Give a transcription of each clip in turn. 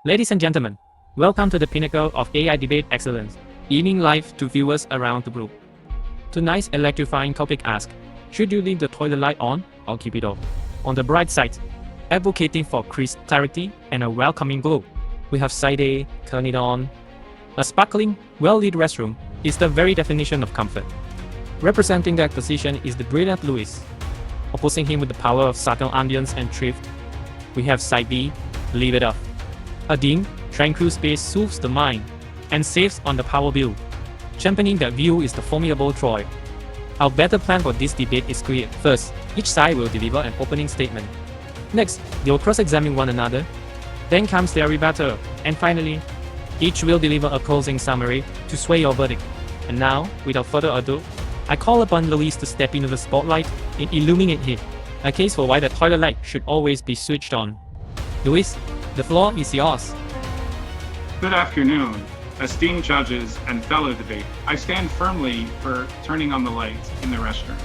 Ladies and gentlemen, welcome to the pinnacle of AI debate excellence, beaming live to viewers around the globe. Tonight's electrifying topic asks, should you leave the toilet light on or keep it off? On the bright side, advocating for crisp clarity and a welcoming glow, we have side A, turn it on. A sparkling, well-lit restroom is the very definition of comfort. Representing that position is the brilliant Louis. Opposing him with the power of subtle ambience and thrift, we have side B, leave it off. A dim, tranquil space soothes the mind and saves on the power bill. Championing that view is the formidable Troy. Our better plan for this debate is clear. First, each side will deliver an opening statement. Next, they will cross-examine one another. Then comes their rebuttal. And finally, each will deliver a closing summary to sway your verdict. And now, without further ado, I call upon Louise to step into the spotlight and illuminate it. A case for why the toilet light should always be switched on. Louise, the floor is yours. Good afternoon, esteemed judges and fellow debate. I stand firmly for turning on the lights in the restroom.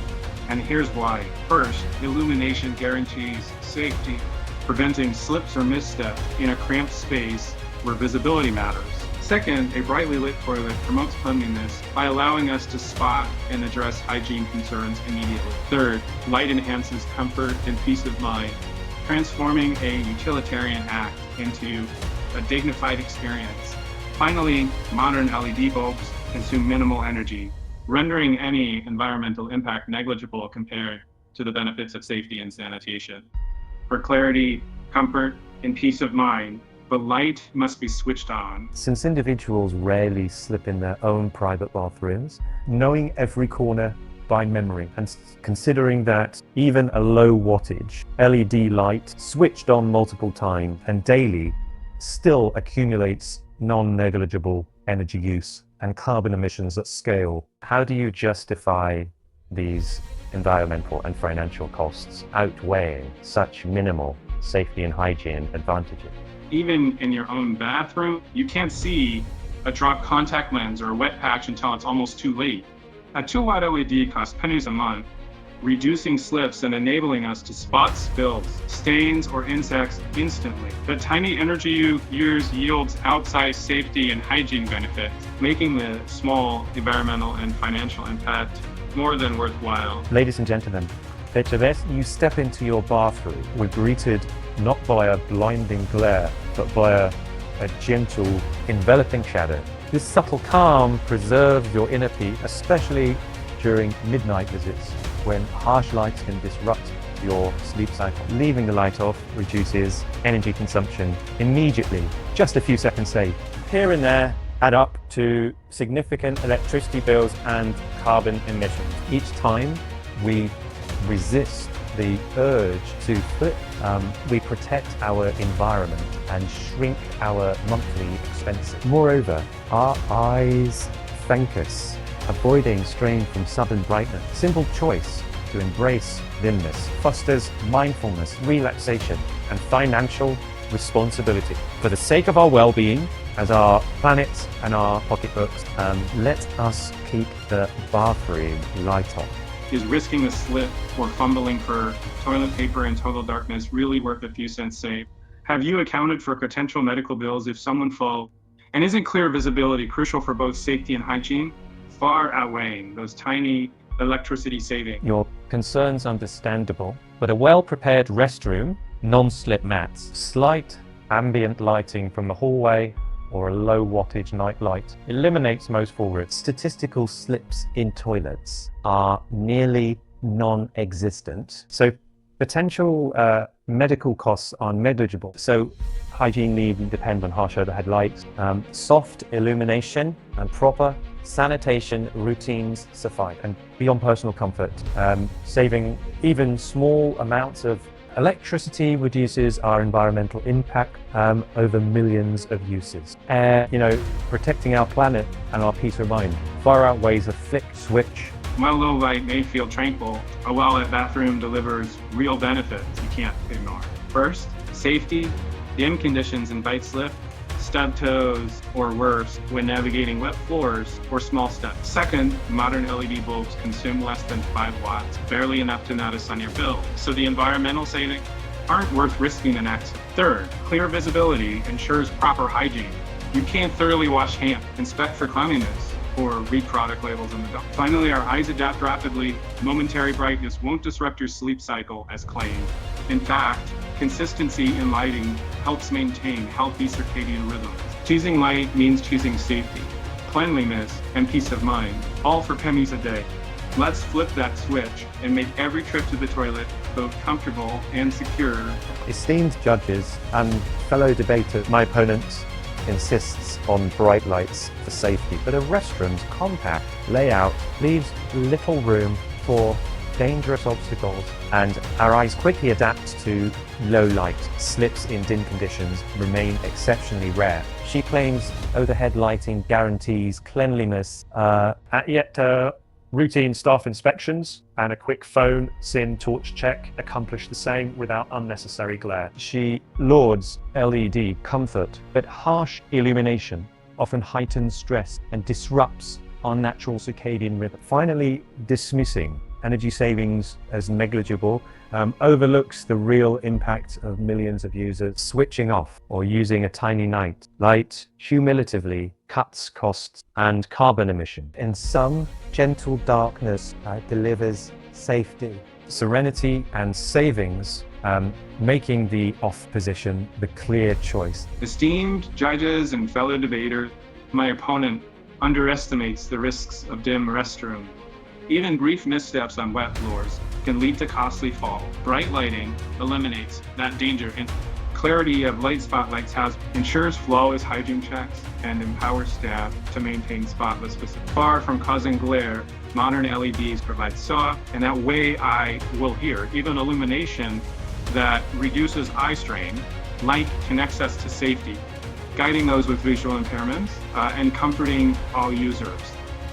And here's why. First, illumination guarantees safety, preventing slips or missteps in a cramped space where visibility matters. Second, a brightly lit toilet promotes cleanliness by allowing us to spot and address hygiene concerns immediately. Third, light enhances comfort and peace of mind, transforming a utilitarian act into a dignified experience. Finally, modern LED bulbs consume minimal energy, rendering any environmental impact negligible compared to the benefits of safety and sanitation. For clarity, comfort, and peace of mind, the light must be switched on. Since individuals rarely slip in their own private bathrooms, knowing every corner by memory and considering that even a low wattage LED light switched on multiple times and daily still accumulates non-negligible energy use and carbon emissions at scale, how do you justify these environmental and financial costs outweighing such minimal safety and hygiene advantages? Even in your own bathroom, you can't see a dropped contact lens or a wet patch until it's almost too late. A 2-watt LED costs pennies a month, reducing slips and enabling us to spot spills, stains, or insects instantly. The tiny energy you use yields outsized safety and hygiene benefits, making the small environmental and financial impact more than worthwhile. Ladies and gentlemen, picture this: you step into your bathroom, we're greeted not by a blinding glare, but by a gentle, enveloping shadow. This subtle calm preserves your inner peace, especially during midnight visits, when harsh lights can disrupt your sleep cycle. Leaving the light off reduces energy consumption immediately. Just a few seconds saved here and there add up to significant electricity bills and carbon emissions. Each time we resist the urge to flip, we protect our environment and shrink our monthly expenses. Moreover, our eyes thank us, avoiding strain from sudden brightness. Simple choice to embrace dimness fosters mindfulness, relaxation, and financial responsibility. For the sake of our well-being, as our planet and our pocketbooks, let us keep the bathroom light on. Is risking a slip or fumbling for toilet paper in total darkness really worth a few cents saved? Have you accounted for potential medical bills if someone falls? And isn't clear visibility crucial for both safety and hygiene, far outweighing those tiny electricity savings? Your concern's understandable, but a well-prepared restroom, non-slip mats, slight ambient lighting from the hallway, or a low wattage night light eliminates most fall risks. Statistical slips in toilets are nearly non-existent, so potential medical costs are negligible. So hygiene need depend on harsh overhead lights, soft illumination and proper sanitation routines suffice. And beyond personal comfort, saving even small amounts of electricity reduces our environmental impact over millions of uses. Protecting our planet and our peace of mind far outweighs a flick switch. While low light may feel tranquil, a well-lit bathroom delivers real benefits you can't ignore. First, safety. Dim conditions invite slip, stub toes, or worse when navigating wet floors or small steps. Second, modern LED bulbs consume less than 5 watts, barely enough to notice on your bill. So the environmental saving aren't worth risking an accident. Third, clear visibility ensures proper hygiene. You can't thoroughly wash hands, inspect for cleanliness, or read product labels in the dark. Finally, our eyes adapt rapidly. Momentary brightness won't disrupt your sleep cycle as claimed. In fact, consistency in lighting helps maintain healthy circadian rhythms. Choosing light means choosing safety, cleanliness, and peace of mind, all for pennies a day. Let's flip that switch and make every trip to the toilet both comfortable and secure. Esteemed judges and fellow debaters, my opponent insists on bright lights for safety, but a restaurant's compact layout leaves little room for dangerous obstacles, and our eyes quickly adapt to low light. Slips in dim conditions remain exceptionally rare. She claims overhead lighting guarantees cleanliness, yet routine staff inspections and a quick phone SIN torch check accomplish the same without unnecessary glare. She lauds LED comfort, but harsh illumination often heightens stress and disrupts our natural circadian rhythm. Finally, dismissing energy savings as negligible, overlooks the real impact of millions of users switching off or using a tiny night light cumulatively cuts costs and carbon emission. In sum, gentle darkness delivers safety, serenity, and savings, making the off position the clear choice. Esteemed judges and fellow debaters, my opponent underestimates the risks of dim restroom. Even brief missteps on wet floors can lead to costly fall. Bright lighting eliminates that danger, and clarity of light spotlights ensures flawless hygiene checks and empowers staff to maintain spotless facilities. Far from causing glare, modern LEDs provide soft and that way eye will hear. Even illumination that reduces eye strain, light connects us to safety, guiding those with visual impairments and comforting all users.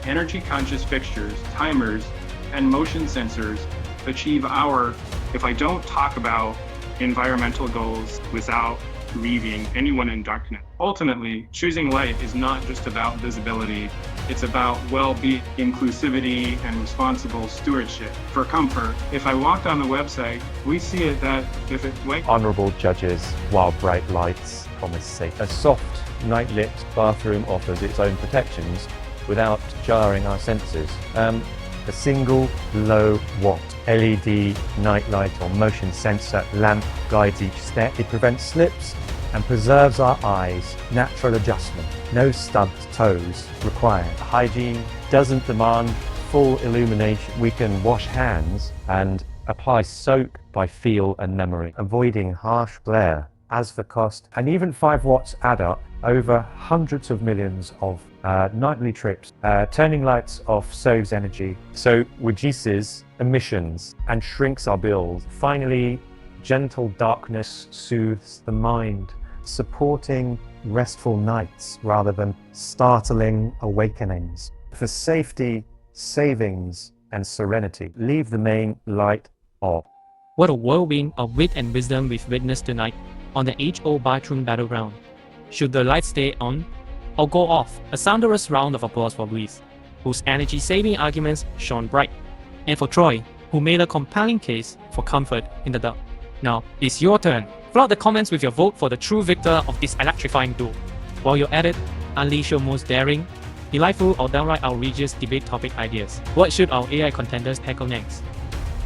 Energy-conscious fixtures, timers, and motion sensors achieve our, if I don't talk about environmental goals without leaving anyone in darkness. Ultimately, choosing light is not just about visibility, it's about well-being, inclusivity, and responsible stewardship. For comfort, if I walked on the website, we see it that if it's white. Honorable judges, while bright lights promise safe. A soft, night-lit bathroom offers its own protections without jarring our senses. A single low-watt LED nightlight or motion sensor lamp guides each step. It prevents slips and preserves our eyes. Natural adjustment, no stubbed toes required. Hygiene doesn't demand full illumination. We can wash hands and apply soap by feel and memory, avoiding harsh glare. As for cost, and even 5 watts add up over hundreds of millions of nightly trips. Turning lights off saves energy, so reduces emissions and shrinks our bills. Finally, gentle darkness soothes the mind, supporting restful nights rather than startling awakenings. For safety, savings, and serenity, leave the main light off. What a whirlwind of wit and wisdom we've witnessed tonight on the age-old bathroom battleground. Should the lights stay on or go off? A soundless round of applause for Louise, whose energy-saving arguments shone bright, and for Troy, who made a compelling case for comfort in the dark. Now, it's your turn. Flood the comments with your vote for the true victor of this electrifying duel. While you're at it, unleash your most daring, delightful, or downright outrageous debate topic ideas. What should our AI contenders tackle next?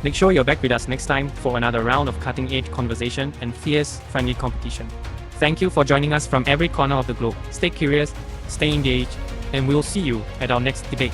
Make sure you're back with us next time for another round of cutting-edge conversation and fierce, friendly competition. Thank you for joining us from every corner of the globe. Stay curious, stay engaged, and we'll see you at our next debate.